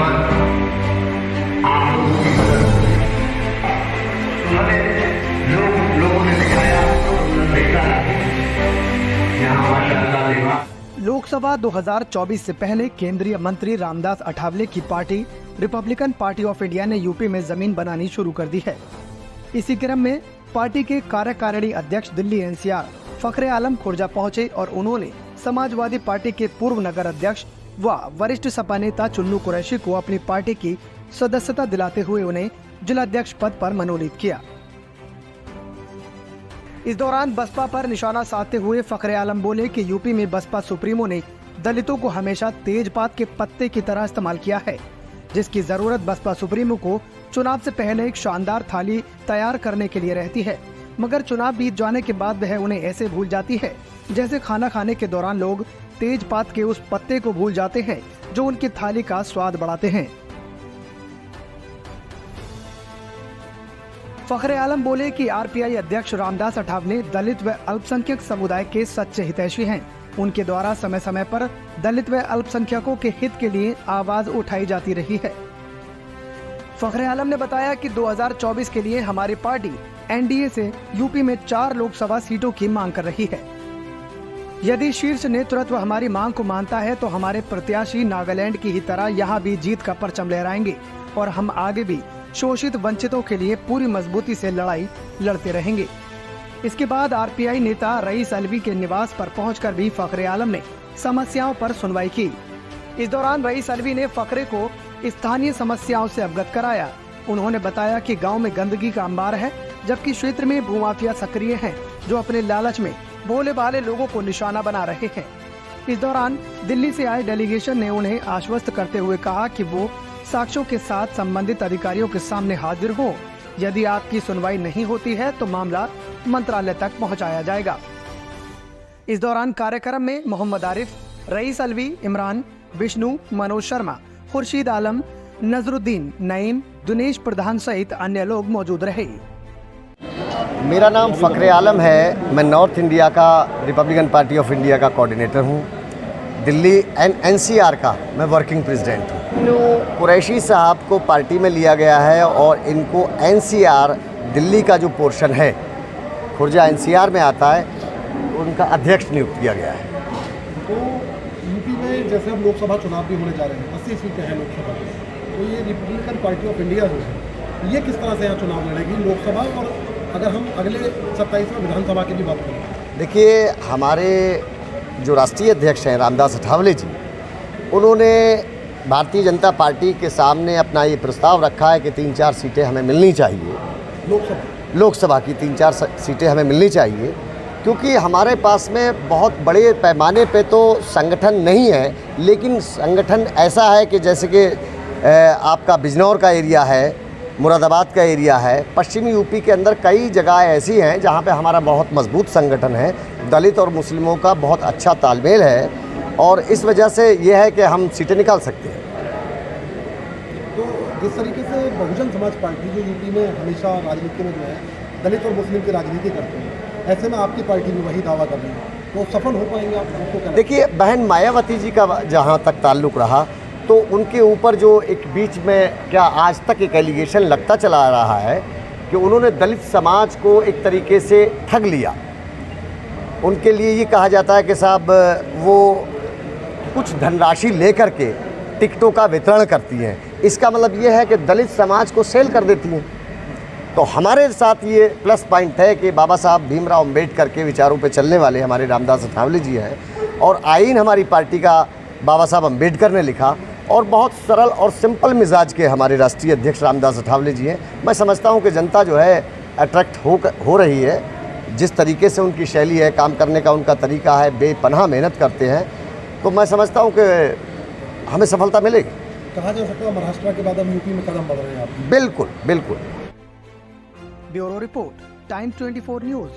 धन्यवाद आप लोगों की मदद से हमें लोगों ने दिखाया देखा यहाँ माशाअल्लाह देखा। लोकसभा 2024 से पहले केंद्रीय मंत्री रामदास अठावले की party Republican party of India ने यूपी में जमीन बनानी शुरू कर दी है। इसी क्रम में पार्टी के कार्यकारिणी अध्यक्ष दिल्ली एनसीआर फखरे आलम खुर्जा पहुंचे और उन्होंने समाजवादी पार्टी के पूर्व नगर अध्यक्ष व वरिष्ठ सपा नेता चुन्नू कुरैशी को अपनी पार्टी की सदस्यता दिलाते हुए उन्हें जिलाध्यक्ष पद पर मनोनीत किया। इस दौरान बसपा पर निशाना साधते हुए फखरे आलम बोले कि यूपी में बसपा सुप्रीमो ने दलितों को हमेशा तेजपात के पत्ते की तरह इस्तेमाल किया है, जिसकी जरूरत बसपा सुप्रीमो को चुनाव से पहले एक शानदार थाली तैयार करने के लिए रहती है, मगर चुनाव बीत जाने के बाद वह उन्हें ऐसे भूल जाती है जैसे खाना खाने के दौरान लोग तेजपात के उस पत्ते को भूल जाते हैं जो उनकी थाली का स्वाद बढ़ाते हैं। फखरे आलम बोले कि आरपीआई अध्यक्ष रामदास अठावले दलित व अल्पसंख्यक समुदाय के सच्चे हितैषी हैं। उनके द्वारा समय समय पर दलित व अल्पसंख्यकों के हित के लिए आवाज उठाई जाती रही है। फखरे आलम ने बताया कि 2024 के लिए हमारी पार्टी एनडीए से यूपी में 4 लोकसभा सीटों की मांग कर रही है। यदि शीर्ष नेतृत्व हमारी मांग को मानता है तो हमारे प्रत्याशी नागालैंड की ही तरह यहाँ भी जीत का परचम लहराएंगे और हम आगे भी शोषित वंचितों के लिए पूरी मजबूती से लड़ाई लड़ते रहेंगे। इसके बाद आरपीआई नेता रईस अलवी के निवास पर पहुंचकर भी फखरे आलम ने समस्याओं पर सुनवाई की। इस दौरान रईस अलवी ने फखरे को स्थानीय समस्याओं से अवगत कराया। उन्होंने बताया कि गांव में गंदगी का अंबार है, जबकि क्षेत्र में भूमाफिया सक्रिय हैं, जो अपने लालच में भोले भाले लोगों को निशाना बना रहे हैं। इस दौरान दिल्ली से आए डेलीगेशन ने उन्हें आश्वस्त करते हुए कहा कि वो साक्ष्यों के साथ संबंधित अधिकारियों के सामने हाजिर हो। यदि आपकी सुनवाई नहीं होती है तो मामला मंत्रालय तक पहुंचाया जाएगा। इस दौरान कार्यक्रम में मोहम्मद आरिफ, रईस अलवी, इमरान, विष्णु, मनोज शर्मा, खुर्शीद आलम, नजरुद्दीन, नईम, दिनेश प्रधान सहित अन्य लोग मौजूद रहे। मेरा नाम फखरे आलम है। मैं नॉर्थ इंडिया का रिपब्लिकन पार्टी ऑफ इंडिया का कोऑर्डिनेटर हूँ। दिल्ली एनसीआर का मैं वर्किंग प्रेसिडेंट हूँ। कुरैशी साहब को पार्टी में लिया गया है और इनको एनसीआर दिल्ली का जो पोर्शन है, खुर्जा एनसीआर में आता है, उनका अध्यक्ष नियुक्त किया गया है। तो यूपी में जैसे अब लोकसभा चुनाव भी होने जा रहे हैं, 80 सीटें हैं लोकसभा में, तो ये रिपब्लिकन पार्टी ऑफ इंडिया जो है ये किस तरह से यहाँ चुनाव लड़ेगी लोकसभा, और अगर हम अगले 27वें विधानसभा की भी बात करें? देखिए, हमारे जो राष्ट्रीय अध्यक्ष हैं रामदास अठावले जी, उन्होंने भारतीय जनता पार्टी के सामने अपना ये प्रस्ताव रखा है कि 3-4 सीटें हमें मिलनी चाहिए। लोकसभा की 3-4 सीटें हमें मिलनी चाहिए, क्योंकि हमारे पास में बहुत बड़े पैमाने पे तो संगठन नहीं है, लेकिन संगठन ऐसा है कि जैसे कि आपका बिजनौर का एरिया है, मुरादाबाद का एरिया है, पश्चिमी यूपी के अंदर कई जगह ऐसी हैं जहाँ पे हमारा बहुत मजबूत संगठन है। दलित और मुस्लिमों का बहुत अच्छा तालमेल है और इस वजह से ये है कि हम सीटें निकाल सकते हैं। तो जिस तरीके से बहुजन समाज पार्टी जो यूपी में हमेशा राजनीति में जो है दलित और मुस्लिम की राजनीति करते हैं, ऐसे में आपकी पार्टी भी वही दावा कर रही है, तो सफल हो पाएंगे आप? देखिए, बहन मायावती जी का जहाँ तक ताल्लुक़ रहा तो उनके ऊपर जो एक बीच में क्या आज तक एक एलिगेशन लगता चला आ रहा है कि उन्होंने दलित समाज को एक तरीके से ठग लिया। उनके लिए ये कहा जाता है कि साहब वो कुछ धनराशि लेकर के टिकटों का वितरण करती हैं। इसका मतलब ये है कि दलित समाज को सेल कर देती हैं। तो हमारे साथ ये प्लस पॉइंट है कि बाबा साहब भीमराव अम्बेडकर के विचारों पे चलने वाले हमारे रामदास अठावले जी हैं और आईन हमारी पार्टी का बाबा साहब अम्बेडकर ने लिखा और बहुत सरल और सिंपल मिजाज के हमारे राष्ट्रीय अध्यक्ष रामदास अठावले जी हैं। मैं समझता हूं कि जनता जो है अट्रैक्ट हो रही है। जिस तरीके से उनकी शैली है, काम करने का उनका तरीका है, बेपनाह मेहनत करते हैं, तो मैं समझता हूं कि हमें सफलता मिलेगी। कहा जा सकता है महाराष्ट्र के बाद अब यूपी में कदम बढ़ रहे हैं आप? बिल्कुल बिल्कुल। Bureau report, times 24 news.